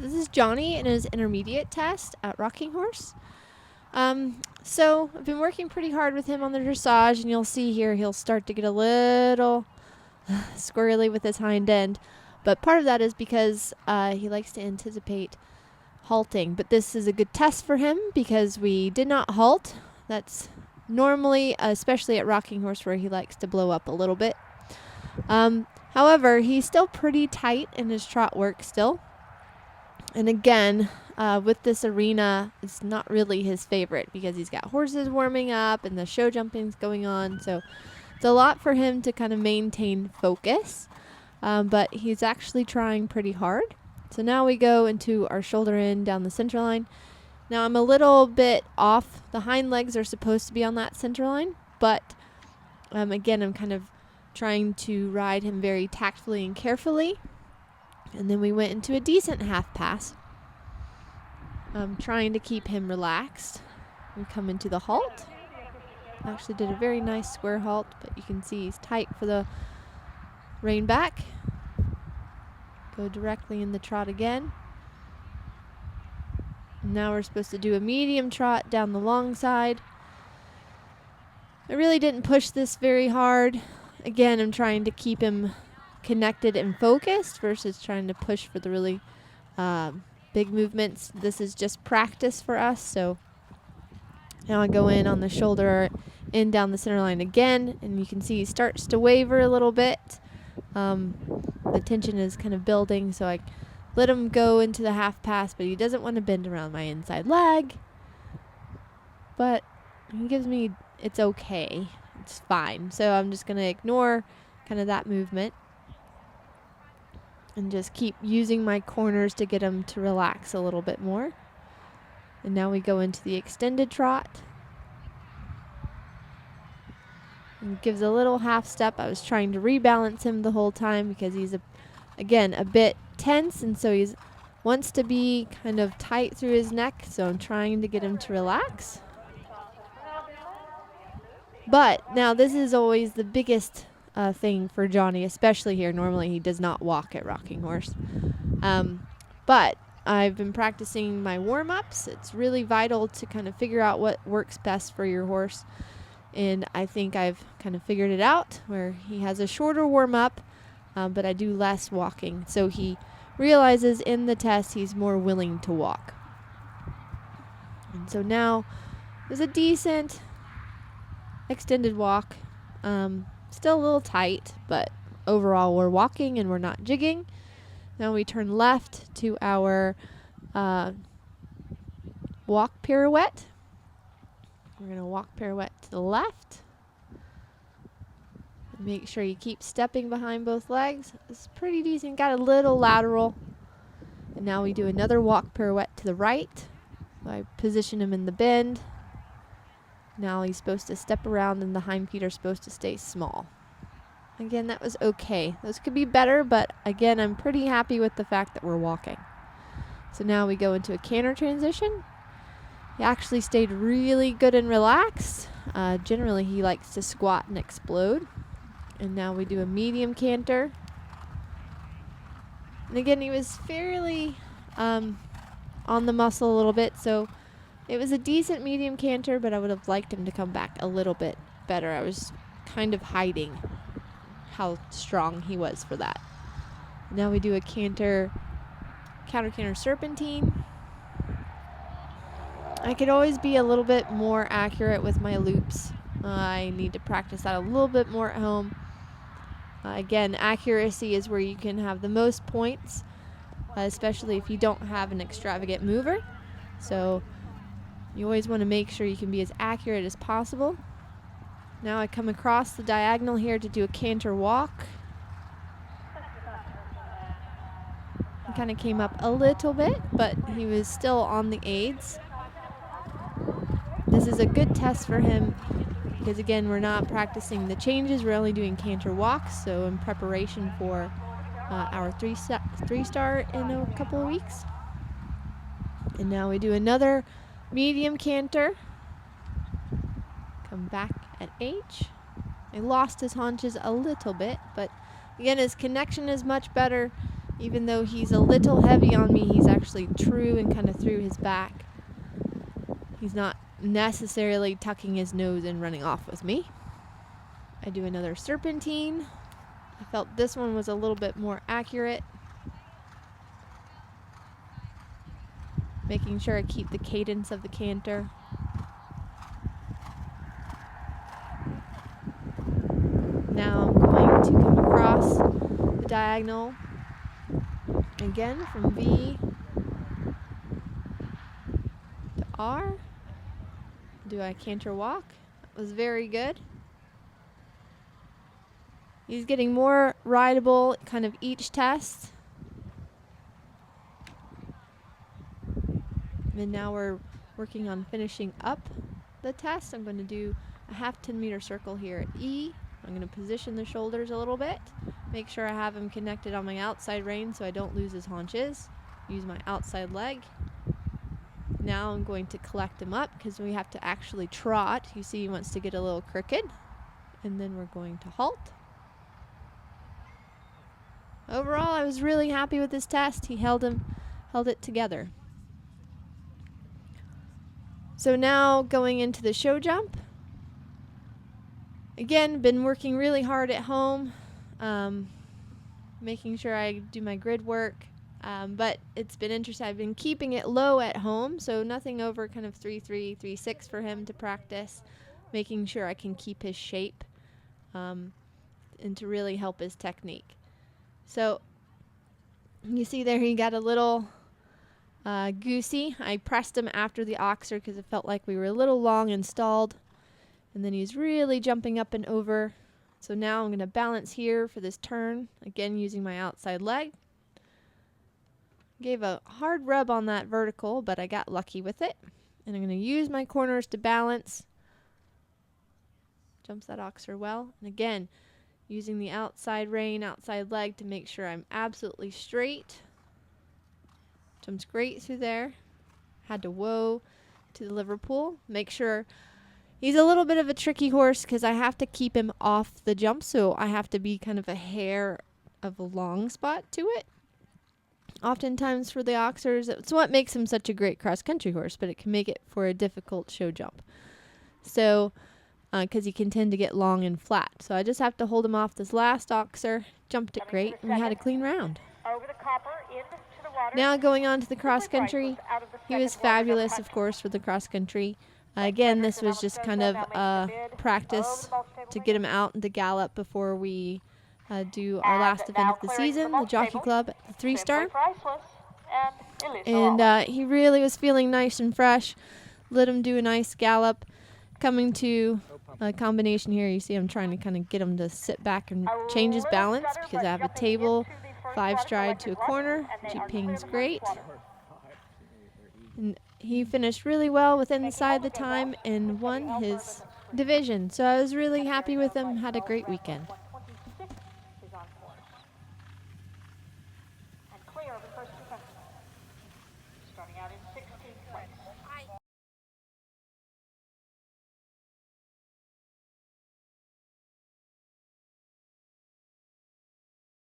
This is Johnny in his intermediate test at Rocking Horse. So I've been working pretty hard with him on the dressage, and you'll see here he'll start to get a little squirrely with his hind end. But part of that is because he likes to anticipate halting. But this is a good test for him because we did not halt. That's normally, especially at Rocking Horse, where he likes to blow up a little bit. However, he's still pretty tight in his trot work still. And again, with this arena, it's not really his favorite because he's got horses warming up and the show jumping's going on. So it's a lot for him to kind of maintain focus. But he's actually trying pretty hard. So now we go into our shoulder in down the center line. Now I'm a little bit off. The hind legs are supposed to be on that center line. But again, I'm kind of trying to ride him very tactfully and carefully. And then we went into a decent half pass. Trying to keep him relaxed. We come into the halt. Actually did a very nice square halt, but you can see he's tight for the rein back. Go directly in the trot again. Now we're supposed to do a medium trot down the long side. I really didn't push this very hard. Again, I'm trying to keep him connected and focused versus trying to push for the really big movements. This is just practice for us. So now I go in on the shoulder, in down the center line again, and you can see he starts to waver a little bit. The tension is kind of building, so I let him go into the half pass, but he doesn't want to bend around my inside leg. But he gives me, it's okay. It's fine. So I'm just going to ignore kind of that movement and just keep using my corners to get him to relax a little bit more. And now we go into the extended trot. And gives a little half step. I was trying to rebalance him the whole time because he's, again, a bit tense, and so he wants to be kind of tight through his neck, so I'm trying to get him to relax. But now this is always the biggest thing for Johnny, especially here. Normally he does not walk at Rocking Horse. But I've been practicing my warm-ups. It's really vital to kind of figure out what works best for your horse. And I think I've kind of figured it out where he has a shorter warm-up, but I do less walking. So he realizes in the test he's more willing to walk. And so now there's a decent extended walk. Still a little tight, but overall we're walking and we're not jigging. Now we turn left to our walk pirouette. We're going to walk pirouette to the left. Make sure you keep stepping behind both legs. It's pretty decent. Got a little lateral. And now we do another walk pirouette to the right. So I position him in the bend. Now he's supposed to step around and the hind feet are supposed to stay small. Again, that was okay. Those could be better, but again, I'm pretty happy with the fact that we're walking. So now we go into a canter transition. He actually stayed really good and relaxed. Generally, he likes to squat and explode. And now we do a medium canter. And again, he was fairly on the muscle a little bit, so it was a decent medium canter, but I would have liked him to come back a little bit better. I was kind of hiding how strong he was for that. Now we do a counter canter serpentine. I could always be a little bit more accurate with my loops. I need to practice that a little bit more at home. Again, accuracy is where you can have the most points, especially if you don't have an extravagant mover. So you always want to make sure you can be as accurate as possible. Now I come across the diagonal here to do a canter walk. He kind of came up a little bit, but he was still on the aids. This is a good test for him because, again, we're not practicing the changes. We're only doing canter walks, so in preparation for our three-star in a couple of weeks. And now we do another medium canter. Come back at H. I lost his haunches a little bit, but again, his connection is much better. Even though he's a little heavy on me, he's actually true and kind of through his back. He's not necessarily tucking his nose and running off with me. I do another serpentine. I felt this one was a little bit more accurate. Making sure I keep the cadence of the canter. Now I'm going to come across the diagonal again from V to R. Do I canter walk? That was very good. He's getting more rideable kind of each test. And now we're working on finishing up the test. I'm going to do a half 10-meter circle here at E. I'm going to position the shoulders a little bit. Make sure I have him connected on my outside rein so I don't lose his haunches. Use my outside leg. Now I'm going to collect him up because we have to actually trot. You see he wants to get a little crooked. And then we're going to halt. Overall, I was really happy with this test. He held it together. So now going into the show jump. Again, been working really hard at home, making sure I do my grid work, but it's been interesting. I've been keeping it low at home, so nothing over kind of 3-3, 3-6 for him to practice, making sure I can keep his shape and to really help his technique. So you see there he got a little goosey. I pressed him after the oxer because it felt like we were a little long and stalled. And then he's really jumping up and over. So now I'm going to balance here for this turn. Again, using my outside leg. Gave a hard rub on that vertical, but I got lucky with it. And I'm going to use my corners to balance. Jumps that oxer well. And again, using the outside rein, outside leg to make sure I'm absolutely straight. Jumps great through there. Had to whoa to the Liverpool. Make sure he's a little bit of a tricky horse because I have to keep him off the jump, so I have to be kind of a hair of a long spot to it. Oftentimes for the oxers, it's what makes him such a great cross-country horse, but it can make it for a difficult show jump. So, because he can tend to get long and flat. So I just have to hold him off this last oxer. Jumped it great, and we had a clean round. Over the copper, into the water. Now going on to the cross-country. He was fabulous, of course, for the cross-country. Again, this was just kind of practice to get him out into gallop before we do our last event of the season, the Jockey Club at the 3-star. And he really was feeling nice and fresh. Let him do a nice gallop. Coming to a combination here, you see I'm trying to kind of get him to sit back and change his balance because I have a table, 5-stride to a corner. G-Ping's great. And he finished really well within the side of the time and won his division. So I was really happy with him. Had a great weekend. And clear of the first two customers. Starting out in 16th place.